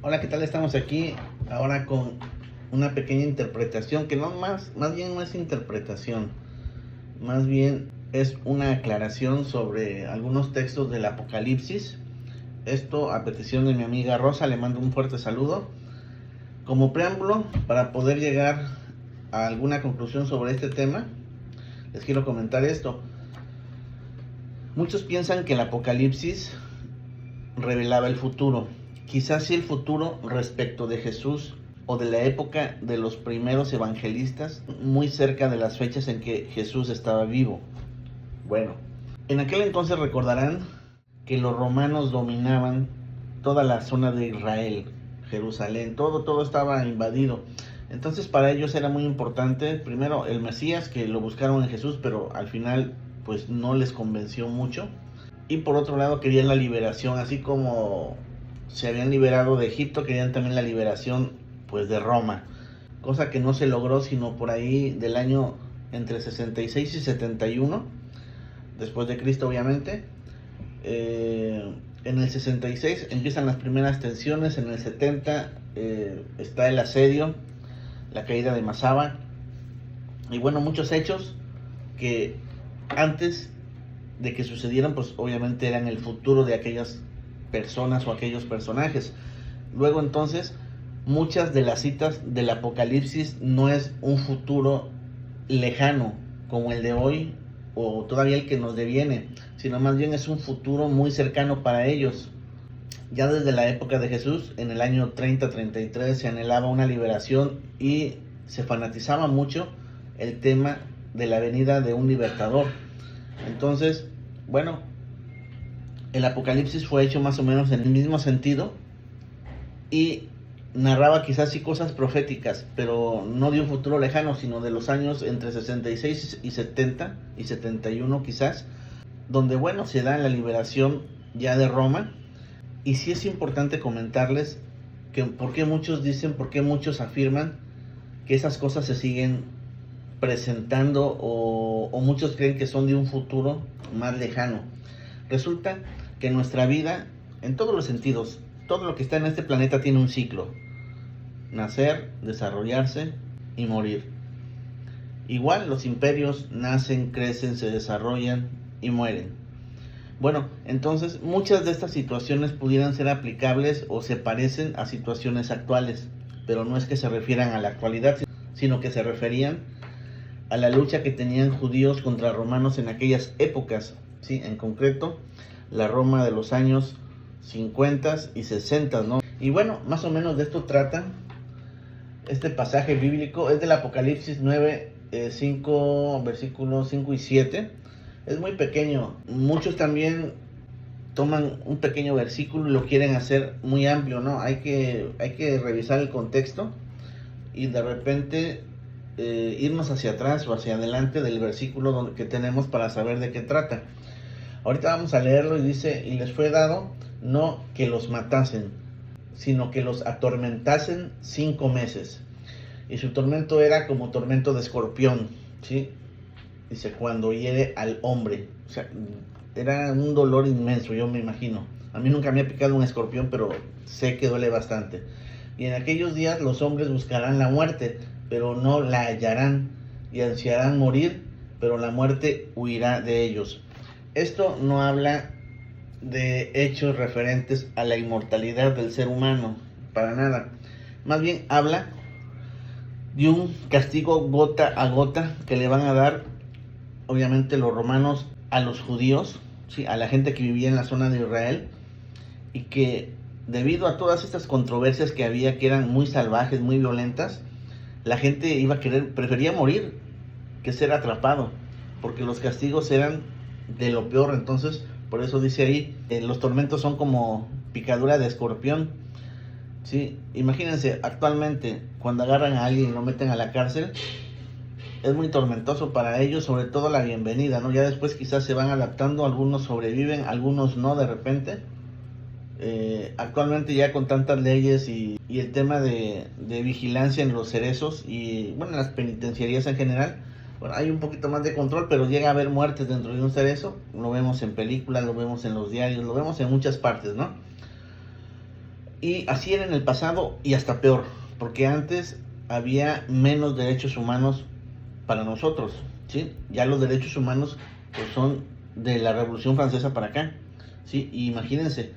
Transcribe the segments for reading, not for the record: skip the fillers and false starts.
Hola, ¿qué tal? Estamos aquí ahora con una pequeña interpretación que más bien no es interpretación, más bien es una aclaración sobre algunos textos del Apocalipsis. Esto a petición de mi amiga Rosa, le mando un fuerte saludo. Como preámbulo, para poder llegar a alguna conclusión sobre este tema, les quiero comentar esto. Muchos piensan que el Apocalipsis revelaba el futuro, quizás sí el futuro respecto de Jesús o de la época de los primeros evangelistas, muy cerca de las fechas en que Jesús estaba vivo. Bueno, en aquel entonces recordarán que los romanos dominaban toda la zona de Israel, Jerusalén, todo estaba invadido. Entonces para ellos era muy importante, primero el Mesías, que lo buscaron en Jesús, pero al final pues no les convenció mucho. Y por otro lado querían la liberación, así como se habían liberado de Egipto, querían también la liberación pues de Roma, cosa que no se logró sino por ahí del año entre 66 y 71 después de Cristo, obviamente. En el 66 empiezan las primeras tensiones, en el 70 está el asedio, la caída de Masada, y bueno, muchos hechos que antes de que sucedieran, pues obviamente eran el futuro de aquellas personas o aquellos personajes. Luego entonces, muchas de las citas del Apocalipsis no es un futuro lejano como el de hoy o todavía el que nos deviene, sino más bien es un futuro muy cercano para ellos. Ya desde la época de Jesús, en el año 30-33, se anhelaba una liberación y se fanatizaba mucho el tema de la venida de un libertador. Entonces, bueno, el Apocalipsis fue hecho más o menos en el mismo sentido y narraba quizás sí cosas proféticas, pero no de un futuro lejano, sino de los años entre 66 y 70 y 71 quizás, donde bueno, se da la liberación ya de Roma. Y sí es importante comentarles que por qué muchos dicen, por qué muchos afirman que esas cosas se siguen presentando o muchos creen que son de un futuro más lejano. Resulta que nuestra vida, en todos los sentidos, todo lo que está en este planeta tiene un ciclo: nacer, desarrollarse y morir. Igual los imperios nacen, crecen, se desarrollan y mueren. Bueno, entonces muchas de estas situaciones pudieran ser aplicables o se parecen a situaciones actuales, pero no es que se refieran a la actualidad, sino que se referían a la lucha que tenían judíos contra romanos en aquellas épocas, ¿sí? En concreto, la Roma de los años 50 y 60, ¿no? Y bueno, más o menos de esto trata este pasaje bíblico. Es del Apocalipsis 9, 5, versículos 5 y 7. Es muy pequeño. Muchos también toman un pequeño versículo y lo quieren hacer muy amplio, ¿no? Hay que revisar el contexto y de repente irnos hacia atrás o hacia adelante del versículo que tenemos para saber de qué trata. Ahorita vamos a leerlo y dice: y les fue dado no que los matasen, sino que los atormentasen 5 meses. Y su tormento era como tormento de escorpión, ¿sí? Dice, cuando hiere al hombre. O sea, era un dolor inmenso, yo me imagino. A mí nunca me ha picado un escorpión, pero sé que duele bastante. Y en aquellos días los hombres buscarán la muerte, pero no la hallarán, y ansiarán morir, pero la muerte huirá de ellos. Esto no habla de hechos referentes a la inmortalidad del ser humano, para nada. Más bien habla de un castigo gota a gota que le van a dar, obviamente, los romanos a los judíos, ¿sí? A la gente que vivía en la zona de Israel, y que debido a todas estas controversias que había, que eran muy salvajes, muy violentas, la gente iba a prefería morir que ser atrapado, porque los castigos eran de lo peor. Entonces, por eso dice ahí, los tormentos son como picadura de escorpión, ¿sí? Imagínense, actualmente, cuando agarran a alguien y lo meten a la cárcel, es muy tormentoso para ellos, sobre todo la bienvenida, ¿no? Ya después quizás se van adaptando, algunos sobreviven, algunos no de repente. Actualmente ya con tantas leyes y el tema de vigilancia en los cerezos y bueno, en las penitenciarías en general, bueno, hay un poquito más de control, pero llega a haber muertes dentro de un cerezo. Lo vemos en películas, lo vemos en los diarios, lo vemos en muchas partes, ¿no? Y así era en el pasado y hasta peor, porque antes había menos derechos humanos para nosotros, ¿sí? Ya los derechos humanos pues son de la Revolución Francesa para acá, ¿sí? Y imagínense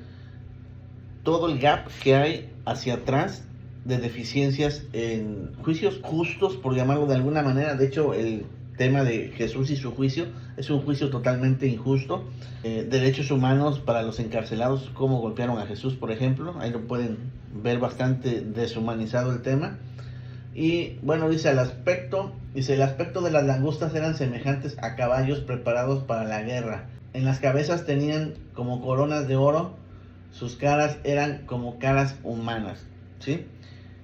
todo el gap que hay hacia atrás de deficiencias en juicios justos, por llamarlo de alguna manera. De hecho, el tema de Jesús y su juicio es un juicio totalmente injusto. Derechos humanos para los encarcelados, cómo golpearon a Jesús, por ejemplo, ahí lo pueden ver, bastante deshumanizado el tema. Y bueno, dice el aspecto de las langostas eran semejantes a caballos preparados para la guerra. En las cabezas tenían como coronas de oro, sus caras eran como caras humanas, ¿sí?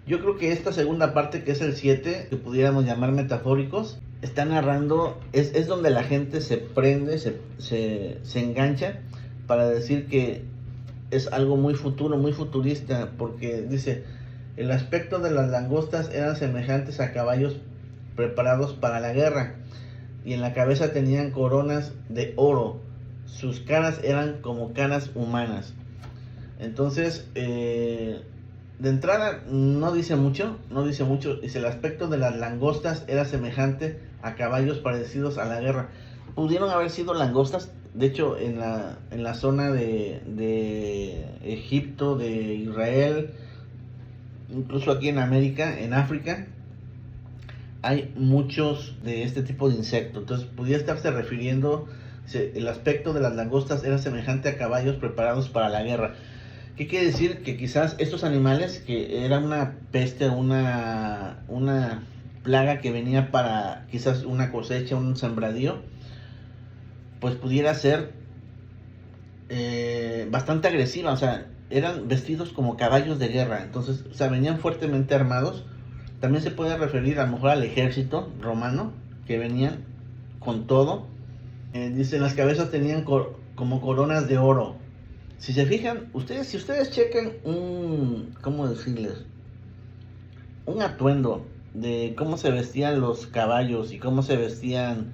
Yo creo que esta segunda parte, que es el 7, que pudiéramos llamar metafóricos, está narrando, es donde la gente se prende, se engancha para decir que es algo muy futuro, muy futurista, porque dice, el aspecto de las langostas eran semejantes a caballos preparados para la guerra, y en la cabeza tenían coronas de oro, sus caras eran como caras humanas. Entonces, de entrada no dice mucho, dice el aspecto de las langostas era semejante a caballos parecidos a la guerra. Pudieron haber sido langostas, de hecho en la zona de Egipto, de Israel, incluso aquí en América, en África, hay muchos de este tipo de insectos. Entonces pudiera estarse refiriendo, el aspecto de las langostas era semejante a caballos preparados para la guerra. ¿Qué quiere decir? Que quizás estos animales, que era una peste, una plaga que venía para quizás una cosecha, un sembradío, pues pudiera ser bastante agresiva. O sea, eran vestidos como caballos de guerra. Entonces, o sea, venían fuertemente armados. También se puede referir a lo mejor al ejército romano, que venían con todo. Dice, en las cabezas tenían como coronas de oro. Si se fijan, si ustedes checan ¿cómo decirles? Un atuendo de cómo se vestían los caballos y cómo se vestían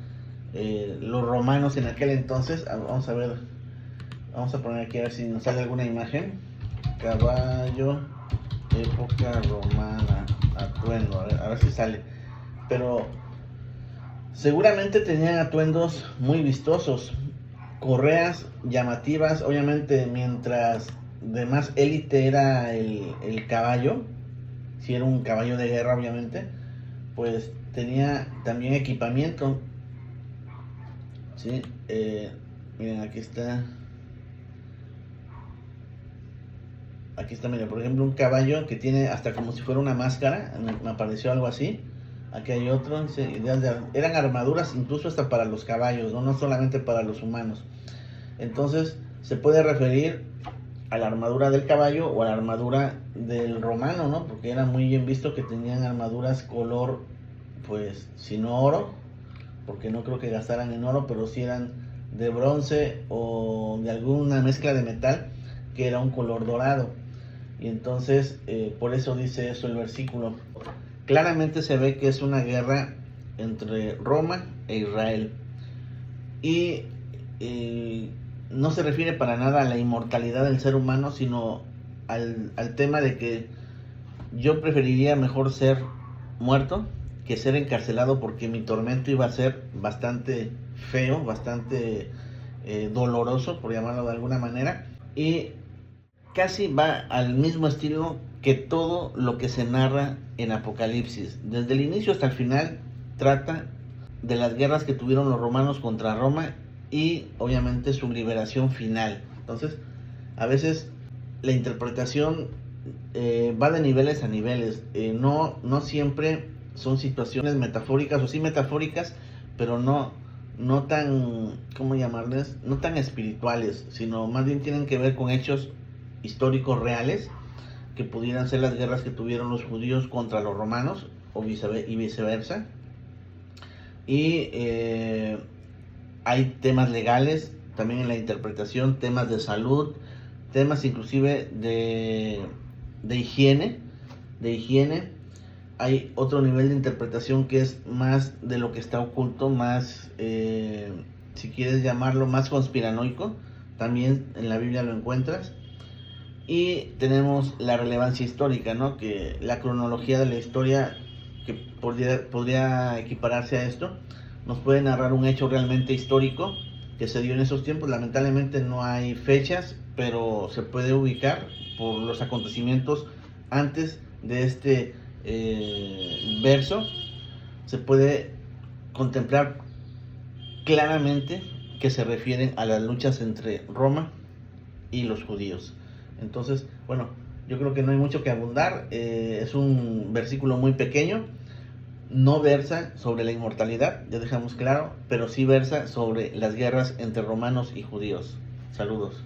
los romanos en aquel entonces. Vamos a ver, vamos a poner aquí a ver si nos sale alguna imagen. Caballo, época romana, atuendo, a ver si sale. Pero seguramente tenían atuendos muy vistosos, correas llamativas. Obviamente, mientras de más élite era el caballo, si era un caballo de guerra, obviamente, pues tenía también equipamiento, ¿sí? Miren, aquí está, miren, por ejemplo, un caballo que tiene hasta como si fuera una máscara, me apareció algo así. Aquí hay otro, eran armaduras incluso hasta para los caballos, no solamente para los humanos. Entonces se puede referir a la armadura del caballo o a la armadura del romano, ¿no? Porque era muy bien visto que tenían armaduras color, pues, si no oro, porque no creo que gastaran en oro, pero sí eran de bronce o de alguna mezcla de metal, que era un color dorado. Y entonces, por eso dice eso el versículo. Claramente se ve que es una guerra entre Roma e Israel. Y no se refiere para nada a la inmortalidad del ser humano, sino al tema de que yo preferiría mejor ser muerto que ser encarcelado, porque mi tormento iba a ser bastante feo, bastante doloroso, por llamarlo de alguna manera. Y casi va al mismo estilo que todo lo que se narra en Apocalipsis. Desde el inicio hasta el final trata de las guerras que tuvieron los romanos contra Roma y obviamente su liberación final. Entonces, a veces la interpretación va de niveles a niveles. No siempre son situaciones metafóricas, o sí metafóricas, pero no tan, ¿cómo llamarles? No tan espirituales, sino más bien tienen que ver con hechos históricos reales, que pudieran ser las guerras que tuvieron los judíos contra los romanos y viceversa. Y hay temas legales también en la interpretación, temas de salud, temas inclusive de higiene. Hay otro nivel de interpretación que es más de lo que está oculto, más, si quieres llamarlo, más conspiranoico. También en la Biblia lo encuentras. Y tenemos la relevancia histórica, ¿no? Que la cronología de la historia, que podría equipararse a esto, nos puede narrar un hecho realmente histórico que se dio en esos tiempos. Lamentablemente no hay fechas, pero se puede ubicar por los acontecimientos antes de este verso. Se puede contemplar claramente que se refieren a las luchas entre Roma y los judíos. Entonces, bueno, yo creo que no hay mucho que abundar. Es un versículo muy pequeño. No versa sobre la inmortalidad, ya dejamos claro, pero sí versa sobre las guerras entre romanos y judíos. Saludos.